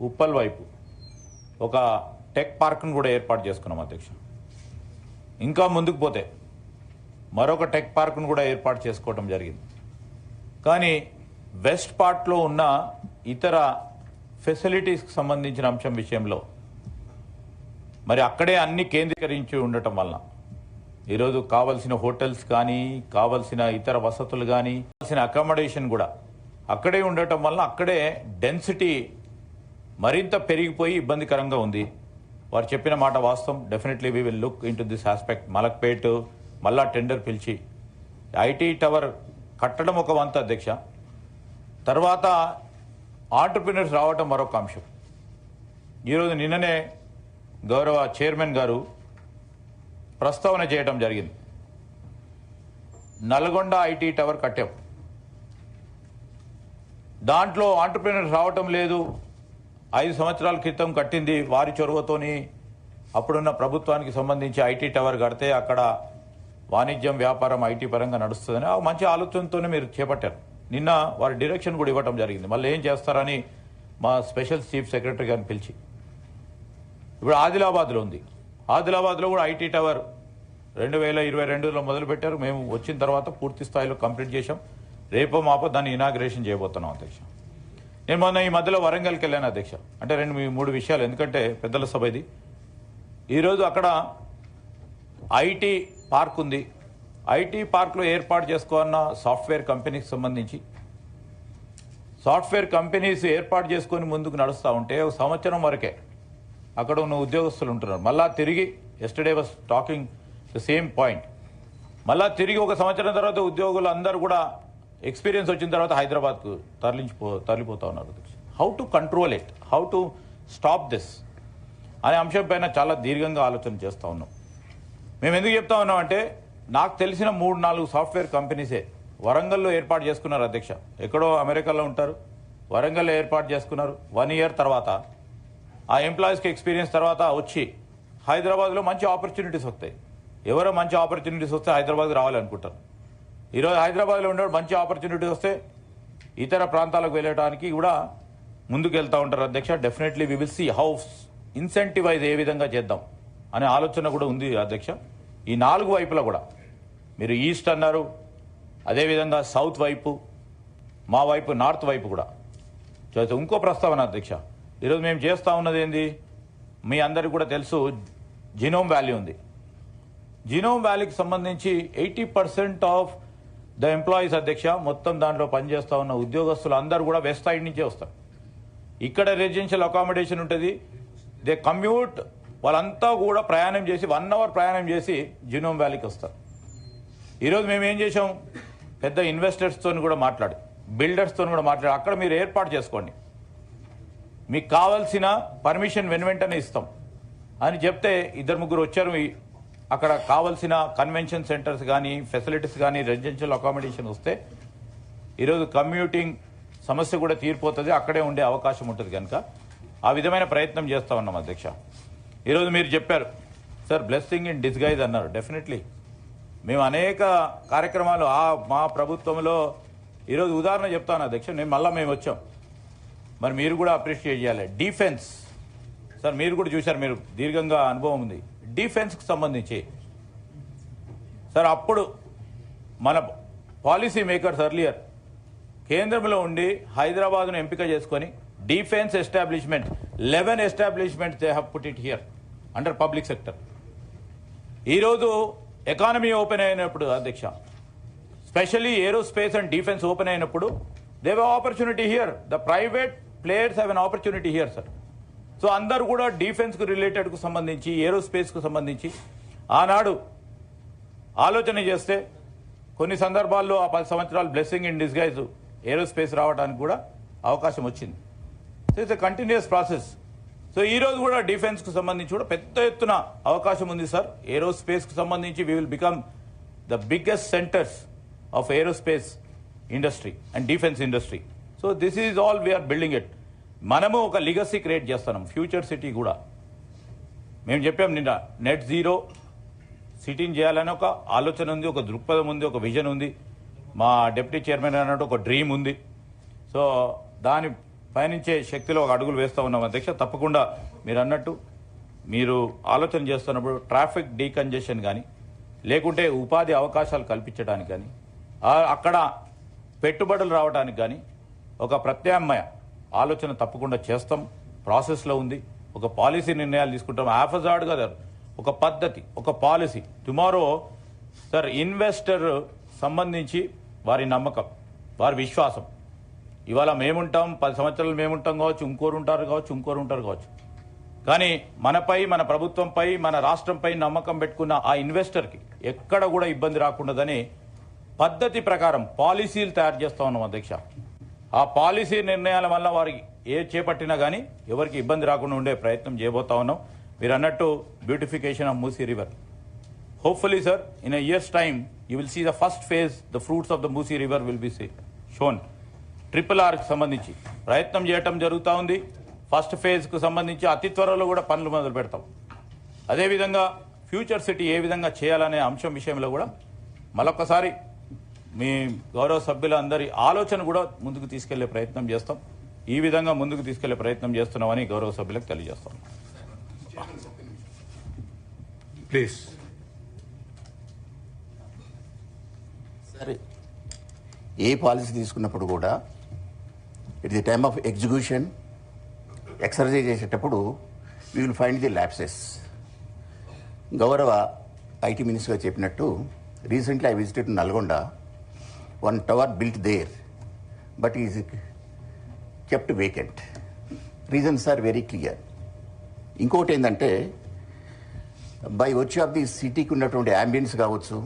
ఉప్పల్ వైపు ఒక టెక్ పార్క్ను కూడా ఏర్పాటు చేసుకున్నాం అధ్యక్ష. ఇంకా ముందుకు పోతే మరొక టెక్ పార్క్ను కూడా ఏర్పాటు చేసుకోవడం జరిగింది. కానీ వెస్ట్ పార్ట్లో ఉన్న ఇతర ఫెసిలిటీస్కి సంబంధించిన అంశం విషయంలో మరి అక్కడే అన్ని కేంద్రీకరించి ఉండటం వలన ఈరోజు కావలసిన హోటల్స్ కానీ, కావలసిన ఇతర వసతులు కానీ, కావాల్సిన అకామిడేషన్ కూడా అక్కడే ఉండటం వలన అక్కడే డెన్సిటీ మరింత పెరిగిపోయి ఇబ్బందికరంగా ఉంది. వారు చెప్పిన మాట వాస్తవం. Definitely we will look in to this aspect. Malakpet మళ్ళా టెండర్ పిలిచి ఐటీ టవర్ కట్టడం ఒక వంతు అధ్యక్ష. తర్వాత ఆంటర్ప్రినర్స్ రావటం మరొక అంశం. ఈరోజు నిన్ననే గౌరవ చైర్మన్ గారు ప్రస్తావన చేయడం జరిగింది. నల్గొండ ఐటీ టవర్ కట్టాం, దాంట్లో ఆంటర్ప్రినర్స్ రావటం లేదు. 5 సంవత్సరాల క్రితం కట్టింది వారి చొరవతోని. అప్పుడున్న ప్రభుత్వానికి సంబంధించి ఐటీ టవర్ కడితే అక్కడ వాణిజ్యం, వ్యాపారం ఐటీ పరంగా నడుస్తుందని ఆ మంచి ఆలోచనతోనే మీరు చేపట్టారు. నిన్న వారి డైరెక్షన్ కూడా ఇవ్వటం జరిగింది. మళ్ళీ ఏం చేస్తారని మా స్పెషల్ చీఫ్ సెక్రటరీ గారిని పిలిచి ఇప్పుడు ఆదిలాబాద్లో ఉంది. ఆదిలాబాద్లో కూడా ఐటీ టవర్ 2022లో మొదలుపెట్టారు. మేము వచ్చిన తర్వాత పూర్తి స్థాయిలో కంప్లీట్ చేశాం. రేపో మాపో దాన్ని ఇనాగ్రేషన్ చేయబోతున్నాం అధ్యక్ష. నేను మొన్న ఈ మధ్యలో వరంగల్కి వెళ్ళాను అధ్యక్ష. అంటే 2-3 విషయాలు, ఎందుకంటే పెద్దల సభ ఇది. ఈరోజు అక్కడ ఐటీ పార్క్ ఉంది. ఐటీ పార్క్లో ఏర్పాటు చేసుకోన్న సాఫ్ట్వేర్ కంపెనీకి సంబంధించి సాఫ్ట్వేర్ కంపెనీస్ ఏర్పాటు చేసుకొని ముందుకు నడుస్తూ ఉంటే 1 సంవత్సరం వరకే అక్కడ ఉన్న ఉద్యోగస్తులు ఉంటున్నారు. మళ్ళా తిరిగి yesterday was talking the same point. మళ్ళా తిరిగి 1 సంవత్సరం తర్వాత ఉద్యోగులు అందరూ కూడా ఎక్స్పీరియన్స్ వచ్చిన తర్వాత హైదరాబాద్కు తరలిపోతా ఉన్నారు. How to control it, how to stop this అనే అంశం పైన చాలా దీర్ఘంగా ఆలోచన చేస్తూ ఉన్నాం. మేము ఎందుకు చెప్తా ఉన్నాం అంటే, నాకు తెలిసిన 3-4 సాఫ్ట్వేర్ కంపెనీసే వరంగల్లో ఏర్పాటు చేసుకున్నారు అధ్యక్ష. ఎక్కడో అమెరికాలో ఉంటారు, వరంగల్లో ఏర్పాటు చేసుకున్నారు. 1 ఇయర్ తర్వాత ఆ ఎంప్లాయీస్కి ఎక్స్పీరియన్స్ తర్వాత వచ్చి హైదరాబాద్లో మంచి ఆపర్చునిటీస్ వస్తాయి. ఎవరో మంచి ఆపర్చునిటీస్ వస్తే హైదరాబాద్కి రావాలనుకుంటారు. ఈరోజు హైదరాబాద్లో ఉండే మంచి ఆపర్చునిటీస్ వస్తే ఇతర ప్రాంతాలకు వెళ్ళడానికి కూడా ముందుకు వెళ్తూ ఉంటారు అధ్యక్ష. Definitely we will see how incentivize ఏ విధంగా చేద్దాం అనే ఆలోచన కూడా ఉంది అధ్యక్ష. ఈ 4 వైపులా కూడా, మీరు ఈస్ట్ అన్నారు, అదేవిధంగా సౌత్ వైపు, మా వైపు నార్త్ వైపు కూడా ఇంకో ప్రస్తావన అధ్యక్ష. ఈరోజు మేము చేస్తూ ఉన్నది ఏంది, మీ అందరికీ కూడా తెలుసు, జినోమ్ వ్యాలీ ఉంది. జినోమ్ వ్యాలీకి సంబంధించి 80% ఆఫ్ ద ఎంప్లాయీస్ అధ్యక్ష, మొత్తం దాంట్లో పనిచేస్తూ ఉన్న ఉద్యోగస్తులు అందరూ కూడా వెస్ట్ సైడ్ నుంచే వస్తారు. ఇక్కడ రెసిడెన్షియల్ అకామిడేషన్ ఉంటుంది. దే కమ్యూట్, వాళ్ళంతా కూడా ప్రయాణం చేసి 1 అవర్ ప్రయాణం చేసి జినోమ్ వ్యాలీకి వస్తారు. ఈరోజు మేము ఏం చేసాం, పెద్ద ఇన్వెస్టర్స్తో కూడా మాట్లాడి, బిల్డర్స్తో కూడా మాట్లాడి, అక్కడ మీరు ఏర్పాటు చేసుకోండి, మీకు కావాల్సిన పర్మిషన్ వెంటనే ఇస్తాం అని చెప్తే 2-3 వచ్చారు. అక్కడ కావాల్సిన కన్వెన్షన్ సెంటర్స్ కానీ, ఫెసిలిటీస్ కానీ, రెసిడెన్షియల్ అకామిడేషన్ వస్తే ఈరోజు కమ్యూటింగ్ సమస్య కూడా తీరిపోతుంది, అక్కడే ఉండే అవకాశం ఉంటుంది. కనుక ఆ విధమైన ప్రయత్నం చేస్తూ ఉన్నాం అధ్యక్ష. ఈరోజు మీరు చెప్పారు సార్, బ్లెస్సింగ్ ఇన్ డిస్గైజ్ అన్నారు. డెఫినెట్లీ మేము అనేక కార్యక్రమాలు మా ప్రభుత్వంలో, ఈరోజు ఉదాహరణ చెప్తాను అధ్యక్ష. మేము వచ్చాం, మరి మీరు కూడా అప్రిషియేట్ చేయాలి. డిఫెన్స్ సార్, మీరు కూడా చూశారు, మీరు దీర్ఘంగా అనుభవం ఉంది డిఫెన్స్కి సంబంధించి. సార్, అప్పుడు మన పాలసీ మేకర్స్ ఎర్లియర్ కేంద్రంలో ఉండి హైదరాబాద్ను ఎంపిక చేసుకొని defence establishment 11 establishments they have put it here under public sector. ఈరోజు ఎకానమీ ఓపెన్ అయినప్పుడు అధ్యక్ష, specially aerospace and defence open అయినప్పుడు they have opportunity here. The private players have an opportunity here sir. So అందరూ కూడా డిఫెన్స్కు రిలేటెడ్కు సంబంధించి, ఏరోస్పేస్కు సంబంధించి ఆనాడు ఆలోచన చేస్తే కొన్ని సందర్భాల్లో ఆ 10 సంవత్సరాలు బ్లెస్సింగ్ ఇన్ డిస్గైజ్ ఏరోస్పేస్ రావడానికి కూడా అవకాశం వచ్చింది. So it's a continuous process. So ఈ రోజు కూడా డిఫెన్స్కు సంబంధించి కూడా పెద్ద ఎత్తున అవకాశం ఉంది సార్. ఏరోస్పేస్కు సంబంధించి we will become the biggest centres of aerospace industry and defence industry. So this is all we're building it. మనము ఒక లిగసీ క్రియేట్ చేస్తున్నాం, ఫ్యూచర్ సిటీ కూడా. మేము చెప్పాం నిన్న, నెట్ జీరో సిటీని చేయాలని ఒక ఆలోచన ఉంది, ఒక దృక్పథం ఉంది, ఒక విజన్ ఉంది. మా డిప్యూటీ చైర్మన్ అన్నట్టు ఒక డ్రీమ్ ఉంది. సో దాని పయనించే శక్తిలో ఒక అడుగులు వేస్తూ ఉన్నాం అధ్యక్ష. తప్పకుండా మీరు అన్నట్టు మీరు ఆలోచన చేస్తున్నప్పుడు ట్రాఫిక్ డీకంజెషన్ కానీ లేకుంటే ఉపాధి అవకాశాలు కల్పించడానికి కానీ అక్కడ పెట్టుబడులు రావడానికి కానీ ఒక ప్రత్యామ్నాయ ఆలోచన తప్పకుండా చేస్తాం. ప్రాసెస్లో ఉంది. ఒక పాలసీ నిర్ణయాలు తీసుకుంటాం. ఆఫజాడ్ కదా, ఒక పద్ధతి, ఒక పాలసీ. టుమారో సార్ ఇన్వెస్టర్ సంబంధించి వారి నమ్మకం, వారి విశ్వాసం. ఇవాళ మేముంటాం, 10 సంవత్సరాలు మేముంటాం కావచ్చు, ఇంకోరు ఉంటారు కావచ్చు. కానీ మనపై, మన ప్రభుత్వంపై, మన రాష్ట్రంపై నమ్మకం పెట్టుకున్న ఆ ఇన్వెస్టర్కి ఎక్కడ కూడా ఇబ్బంది రాకుండాదని పద్ధతి ప్రకారం పాలసీలు తయారు చేస్తా ఉన్నాం అధ్యక్ష. ఆ పాలసీ నిర్ణయాల వల్ల వారికి ఏ చేపట్టినా కానీ ఎవరికి ఇబ్బంది రాకుండా ఉండే ప్రయత్నం చేయబోతా ఉన్నాం. మీరు అన్నట్టు beautification of Musi river. Hopefully sir in a year's time you will see the first phase, the fruits of the Musi river will be shown. RRR కి సంబంధించి ప్రయత్నం చేయటం జరుగుతూ ఉంది. ఫస్ట్ ఫేజ్కు సంబంధించి అతి త్వరలో కూడా పనులు మొదలు పెడతాం. అదేవిధంగా ఫ్యూచర్ సిటీ ఏ విధంగా చేయాలనే అంశం విషయంలో కూడా మరొకసారి మీ గౌరవ సభ్యులందరి ఆలోచన కూడా ముందుకు తీసుకెళ్లే ప్రయత్నం చేస్తాం. ఈ విధంగా ముందుకు తీసుకెళ్లే ప్రయత్నం చేస్తున్నామని గౌరవ సభ్యులకు తెలియజేస్తాం. ప్లీజ్. సరే, ఏ పాలసీ తీసుకున్నప్పుడు కూడా it the time of execution exercise చేసేటప్పుడు we will find the lapses. గౌరవ ఐటీ మినిస్టర్ చెప్పినట్టు recently I visited Nalgonda. One tower built there but is kept vacant. Reasons are very clear. ఇంకోటి ఏంటంటే బై వచ్చి of the సిటీకి ఉన్నటువంటి ambience కావచ్చు,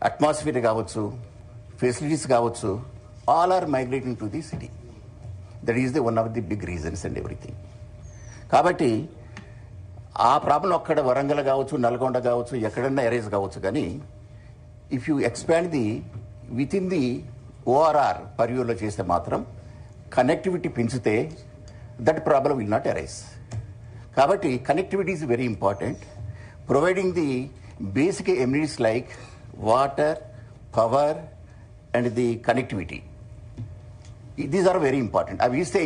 atmosphere కావచ్చు, ఫెసిలిటీస్ కావచ్చు, all are migrating to the city. That is the one of the big reasons and everything. కాబట్టి ఆ ప్రాబ్లం అక్కడ వరంగల్ కావచ్చు, నల్గొండ కావచ్చు, ఎక్కడన్నా ఎరేజ్ కావచ్చు. కానీ if you expand the within the ORR పర్యూలో చేస్తే మాత్రం కనెక్టివిటీ పెంచితే that problem will not arise. కాబట్టి connectivity is very important. Providing the basic amenities like water, power and the connectivity, these are very important. అవి ఇస్తే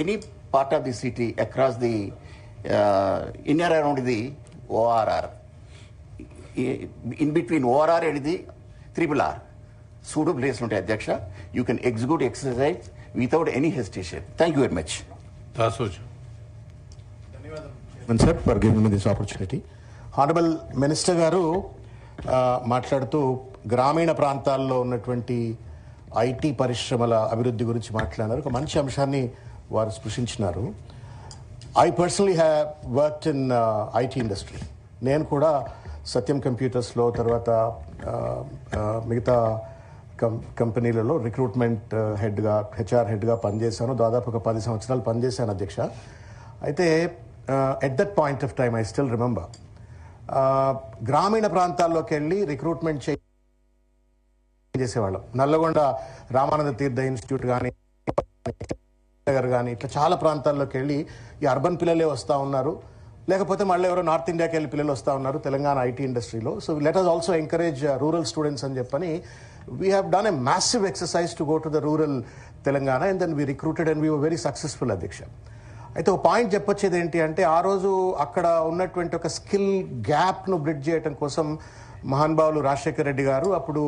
any part of the city across the in and around the ORR, in between ORR and the RRR సూడో place ఉంటాయి అధ్యక్ష. You can execute exercise without any hesitation. Thank you very much. Sir for giving me this opportunity. Honourable minister గారు మాట్లాడుతూ గ్రామీణ ప్రాంతాల్లో ఉన్నటువంటి IT పరిశ్రమల అభివృద్ధి గురించి మాట్లాడారు. ఒక మంచి అంశాన్ని వారు స్పృశించినారు. I personally have worked in IT industry. నేను కూడా సత్యం కంప్యూటర్స్లో, తర్వాత మిగతా కంపెనీలలో రిక్రూట్మెంట్ హెడ్గా, హెచ్ఆర్ హెడ్గా పనిచేశాను. దాదాపు ఒక 10 సంవత్సరాలు పనిచేశాను అధ్యక్ష. అయితే at that point of time I still remember, గ్రామీణ ప్రాంతాల్లోకి వెళ్ళి రిక్రూట్మెంట్ చేసేవాళ్ళం. నల్లగొండ రామానంద తీర్థ ఇన్స్టిట్యూట్ కానీ, నగర్ కానీ, ఇట్లా చాలా ప్రాంతాల్లోకి వెళ్ళి ఈ అర్బన్ పిల్లలే వస్తూ ఉన్నారు, లేకపోతే మళ్ళీ ఎవరో నార్త్ ఇండియాకి వెళ్ళి పిల్లలు వస్తూ ఉన్నారు తెలంగాణ ఐటీ ఇండస్ట్రీలో. So let us also encourage rural students అని చెప్పని we have done a massive exercise to go to the rural Telangana and then we recruited and we were very successful అధ్యక్ష. అయితే ఒక పాయింట్ చెప్పొచ్చేది ఏంటి అంటే, ఆ రోజు అక్కడ ఉన్నటువంటి ఒక స్కిల్ గ్యాప్ను బ్రిడ్జ్ చేయడం కోసం మహానుభావులు రాజశేఖర్ రెడ్డి గారు, అప్పుడు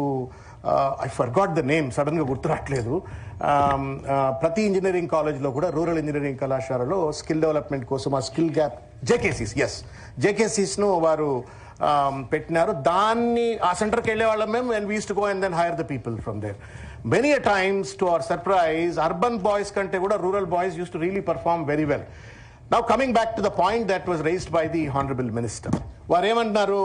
ఐ ఫర్గాట్ ద నేమ్, సడన్గా గుర్తురాట్లేదు, ప్రతి ఇంజనీరింగ్ కాలేజ్లో కూడా, రూరల్ ఇంజనీరింగ్ కళాశాలలో స్కిల్ డెవలప్మెంట్ కోసం ఆ స్కిల్ గ్యాప్ జేకేసీస్ను వారు పెట్టినారు. దాన్ని ఆ సెంటర్కి వెళ్ళే వాళ్ళం మేము, and we used to go and then hire the people from there. Many a times, to our surprise, urban boys kante kuda rural boys used to really perform very well. Now, coming back to the point that was raised by the Honorable Minister, varu emantaru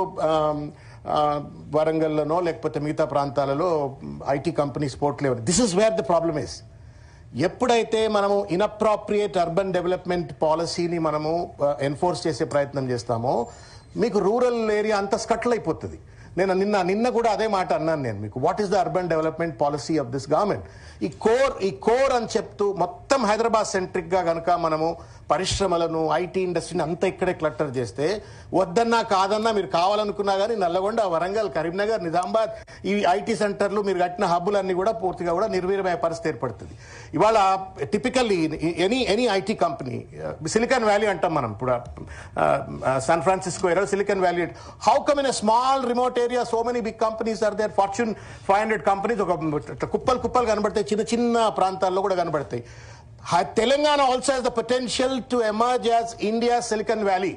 Varangallano lekapothe migitha prantalalo IT companies portlevu. This is where the problem is. ఎప్పుడైతే మనము inappropriate urban development పాలసీని మనము enforce చేసే ప్రయత్నం చేస్తామో, మీకు rural area అంతా స్కట్లు అయిపోతుంది. నేను నిన్న కూడా అదే మాట అన్నాను నేను మీకు. What is the urban development policy of this government? ఈ కోర్ అని చెప్తూ మొత్తం మొత్తం హైదరాబాద్ సెంట్రిక్ గా కనుక మనము పరిశ్రమలను ఐటీ ఇండస్ట్రీని అంతా ఇక్కడే క్లటర్ చేస్తే వద్దన్నా కాదన్నా మీరు కావాలనుకున్నా కానీ నల్లగొండ, వరంగల్, కరీంనగర్, నిజామాబాద్ ఈ ఐటీ సెంటర్లు మీరు కట్టిన హబ్బులన్నీ కూడా పూర్తిగా కూడా నిర్వీర్యమయ్యే పరిస్థితి ఏర్పడుతుంది. ఇవాళ typically any IT company, Silicon Valley అంటాం మనం ఇప్పుడు, San Francisco area Silicon Valley. How come in a small remote area so many big companies are there? Fortune 500 companies ఒక కుప్పలు కనబడతాయి, చిన్న చిన్న ప్రాంతాల్లో కూడా కనబడతాయి. Telangana also has the potential to emerge as India's Silicon Valley.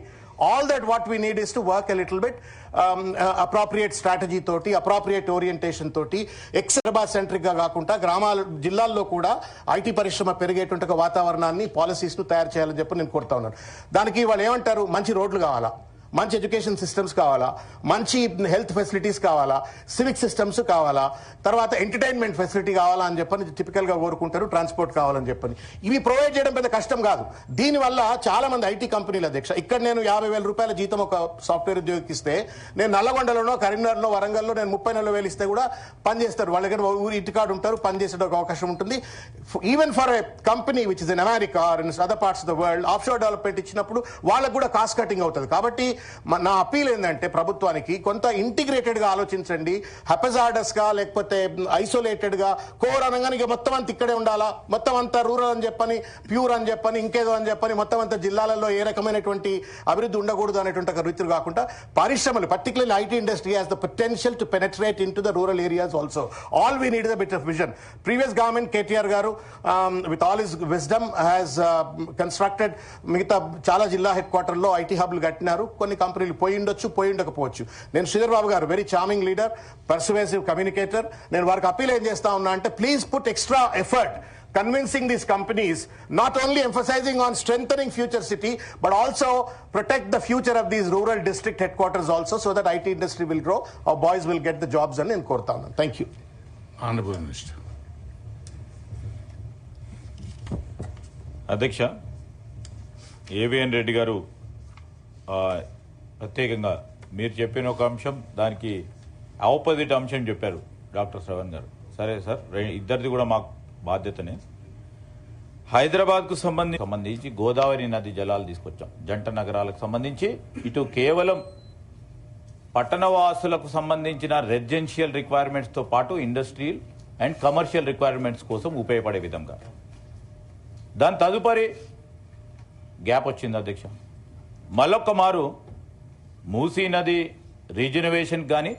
All that what we need is to work a little bit appropriate strategy తోటి, appropriate orientation తోటి, హైదరాబాద్ సెంట్రిక్ గా కాకుండా గ్రామాల జిల్లాల్లో కూడా ఐటీ పరిశ్రమ పెరిగేటువంటి ఒక వాతావరణాన్ని, పాలసీస్ ను తయారు చేయాలని చెప్పి నేను కోరుతా ఉన్నాను. దానికి వాళ్ళు ఏమంటారు, మంచి రోడ్లు కావాలా, మంచి ఎడ్యుకేషన్ సిస్టమ్స్ కావాలా, మంచి హెల్త్ ఫెసిలిటీస్ కావాలా, సివిక్ సిస్టమ్స్ కావాలా, తర్వాత ఎంటర్టైన్మెంట్ ఫెసిలిటీ కావాలా అని చెప్పని టిపికల్ గా కోరుకుంటారు, ట్రాన్స్పోర్ట్ కావాలని చెప్పని. ఇవి ప్రొవైడ్ చేయడం పెద్ద కష్టం కాదు. దీనివల్ల చాలా మంది ఐటీ కంపెనీల అధ్యక్ష, ఇక్కడ నేను 50,000 రూపాయల జీతం ఒక సాఫ్ట్వేర్ ఉద్యోగికి ఇస్తే, నేను నల్లగొండలోనో, కరీంనగర్లో, వరంగల్లో నేను 30,000 ఇస్తే కూడా పనిచేస్తారు. వాళ్ళ దగ్గర ఊరి ఇంటికాడు ఉంటారు, పనిచేసే అవకాశం ఉంటుంది. Even for a company which is in America or in other parts of the world, offshore development ఇచ్చినప్పుడు వాళ్ళకు కూడా కాస్ట్ కటింగ్ అవుతుంది. కాబట్టి నా అపీల్ ఏంటంటే ప్రభుత్వానికి కొంత ఇంటిగ్రేటెడ్ గా ఆలోచించండి. హెపజార్డస్ గా లేకపోతే ఐసోలేటెడ్ గా కోర్ అనగానే ఇక మొత్తం అంతా ఇక్కడే ఉండాలా, మొత్తం అంతా రూరల్ అని చెప్పని, ప్యూర్ అని చెప్పని, ఇంకేదో అని చెప్పని, మొత్తం అంతా జిల్లాలలో ఏ రకమైనటువంటి అభివృద్ధి ఉండకూడదు అనేటువంటి ఒక రీతిలో కాకుండా పరిశ్రమలు, particularly IT industry has the potential to penetrate into the rural areas also. All we need is a bit of vision. Previous government KTR గారు with all his wisdom has constructed మిగతా చాలా జిల్లా హెడ్ క్వార్టర్ లో IT హబ్లు కట్టినారు. కొన్ని కంపెనీలు పోయి ఉండొచ్చు, పోయి ఉండకపోవచ్చు. నేను శ్రీధర్ బాబు గారు very charming leader, persuasive communicator, నేను వారికి అపీల్ ఏం చేస్తా ఉన్నా అంటే please put extra effort convincing these companies, not only emphasizing on strengthening future city but also protect the future of these rural district headquarters also, so that IT industry will grow, our boys will get the jobs and నేను కోరుతా ఉన్నాను. Thank you. Honorable Minister. అధ్యక్ష, AVN Reddy గారు ప్రత్యేకంగా మీరు చెప్పిన ఒక అంశం, దానికి ఆపోజిట్ అంశం చెప్పారు డాక్టర్ శ్రవణ్ గారు. సరే సార్, ఇద్దరిది కూడా మాకు బాధ్యతనే. హైదరాబాద్కు సంబంధించి గోదావరి నది జలాలు తీసుకొచ్చాం. జంట నగరాలకు సంబంధించి ఇటు కేవలం పట్టణవాసులకు సంబంధించిన రెసిడెన్షియల్ రిక్వైర్మెంట్స్తో పాటు ఇండస్ట్రియల్ అండ్ కమర్షియల్ రిక్వైర్మెంట్స్ కోసం ఉపయోగపడే విధంగా. దాని తదుపరి గ్యాప్ వచ్చింది అధ్యక్ష. మళ్ళొక్క మారు మూసీ నది రీజనరేషన్ కానీ,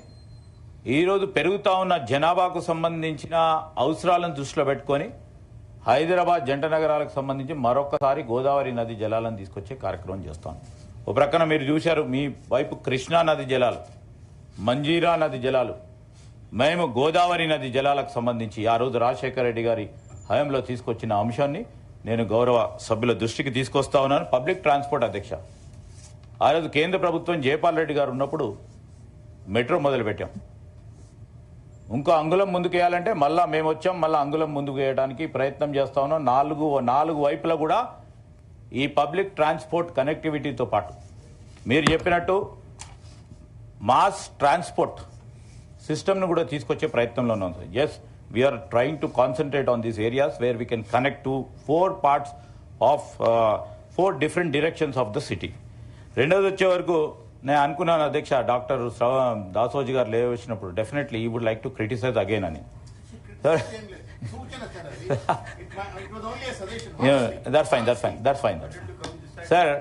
ఈరోజు పెరుగుతా ఉన్న జనాభాకు సంబంధించిన అవసరాలను దృష్టిలో పెట్టుకొని హైదరాబాద్ జంట నగరాలకు సంబంధించి మరొకసారి గోదావరి నది జలాలను తీసుకొచ్చే కార్యక్రమం చేస్తాం. ఒక ప్రక్కన మీరు చూశారు, మీ వైపు కృష్ణా నది జలాలు, మంజీరా నది జలాలు, మేము గోదావరి నది జలాలకు సంబంధించి ఆ రోజు రాజశేఖర రెడ్డి గారి హయాంలో తీసుకొచ్చిన అంశాన్ని నేను గౌరవ సభ్యుల దృష్టికి తీసుకొస్తా ఉన్నాను. పబ్లిక్ ట్రాన్స్పోర్ట్ అధ్యక్ష, ఆ రోజు కేంద్ర ప్రభుత్వం జయపాల్ రెడ్డి గారు ఉన్నప్పుడు మెట్రో మొదలుపెట్టాం. ఇంకో అంగుళం ముందుకు వేయాలంటే మళ్ళా మేము వచ్చాం, మళ్ళీ అంగుళం ముందుకు వేయడానికి ప్రయత్నం చేస్తా ఉన్నాం. నాలుగు వైపులా కూడా ఈ పబ్లిక్ ట్రాన్స్పోర్ట్ కనెక్టివిటీతో పాటు మీరు చెప్పినట్టు మాస్ ట్రాన్స్పోర్ట్ సిస్టమ్ను కూడా తీసుకొచ్చే ప్రయత్నంలో ఉన్నాం sir. Yes, we are trying to concentrate on these areas where we can connect to 4 parts of 4 different directions of the city. రెండోది వచ్చే వరకు నేను అనుకున్నాను అధ్యక్ష, డాక్టర్ దాసోజీ గారు లేవచ్చినప్పుడు definitely he would like to criticize again అని. Sir that's fine sir.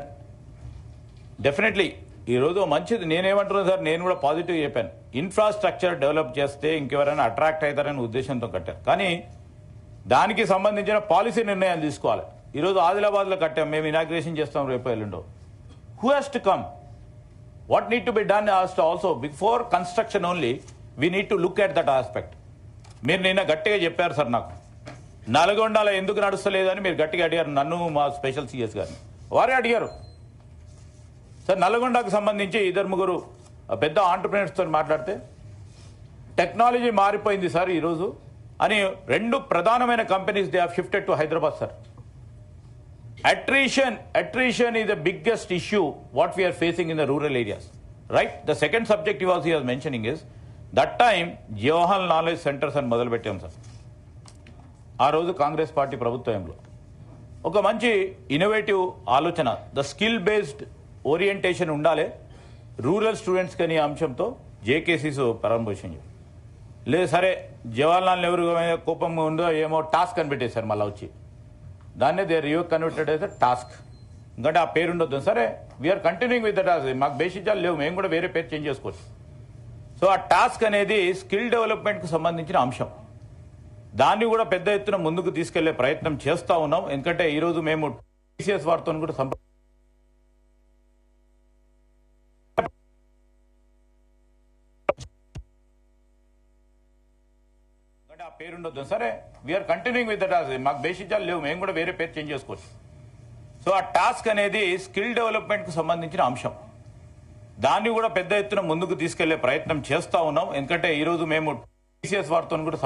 Definitely ఈరోజు మంచిది. నేనేమంటున్నాను సార్, నేను కూడా పాజిటివ్ చెప్పాను. ఇన్ఫ్రాస్ట్రక్చర్ డెవలప్ చేస్తే ఇంకెవరైనా అట్రాక్ట్ అవుతారనే ఉద్దేశంతో కట్టారు. కానీ దానికి సంబంధించిన పాలసీ నిర్ణయాలు తీసుకోవాలి. ఈరోజు ఆదిలాబాద్లో కట్టాం, మేము ఇనాగ్రేషన్ చేస్తాం రేపు ఎల్లుండో. Who has to come? What need to be done also before construction only, we need to look at that aspect. మీరు నిన్న గట్టిగా చెప్పారు సార్, నాకు నల్గొండలో ఎందుకు నడుస్తలేదని మీరు గట్టిగా అడిగారు నన్ను, మా స్పెషల్ సిఎస్ గారిని. వారే అడిగారు సార్. నల్గొండకు సంబంధించి 2-3 పెద్ద ఆంటర్ప్రినర్స్తో మాట్లాడితే టెక్నాలజీ మారిపోయింది సార్ ఈరోజు అని 2 ప్రధానమైన companies they have shifted to Hyderabad sir. Attrition is the biggest issue what we are facing in the rural areas, right? The second subject he was mentioning is that time Jawaharlal Knowledge Centers అని మొదలుపెట్టాం sir. ఆ రోజు Congress party ప్రభుత్వంలో ఒక మంచి innovative ఆలోచన, the skill based orientation ఉండాలి rural students కని అంశంతో జేకేసీస్ ప్రారంభించింది. లేదు సరే జవహర్లాల్ నెహ్రూ మీద కోపం ఉందో ఏమో టాస్క్ అని పెట్టేశారు మళ్ళీ వచ్చి, దాన్నే దే రియో కన్వర్టెడ్ అయితే టాస్క్, ఎందుకంటే ఆ పేరు ఉండొద్దు. సరే we're continuing with the task, మాకు బేసిక్గా లేవు, మేము కూడా వేరే పేరు చేంజ్ చేసుకోవచ్చు. సో ఆ టాస్క్ అనేది స్కిల్ డెవలప్మెంట్కి సంబంధించిన అంశం, దాన్ని కూడా పెద్ద ఎత్తున ముందుకు తీసుకెళ్లే ప్రయత్నం చేస్తూ ఉన్నాం. ఎందుకంటే ఈరోజు మేము టీసీఎస్ వారితో కూడా ఆ పేరు ఉండొద్దు. సరే we're continuing with the task, మాకు బేసిక్గా లేవు, మేము కూడా వేరే పేరు చేంజ్ చేసుకోవచ్చు. సో ఆ టాస్క్ అనేది స్కిల్ డెవలప్మెంట్కి సంబంధించిన అంశం, దాన్ని కూడా పెద్ద ఎత్తున ముందుకు తీసుకెళ్లే ప్రయత్నం చేస్తూ ఉన్నాం. ఎందుకంటే ఈరోజు మేము టీసీఎస్ వారితో కూడా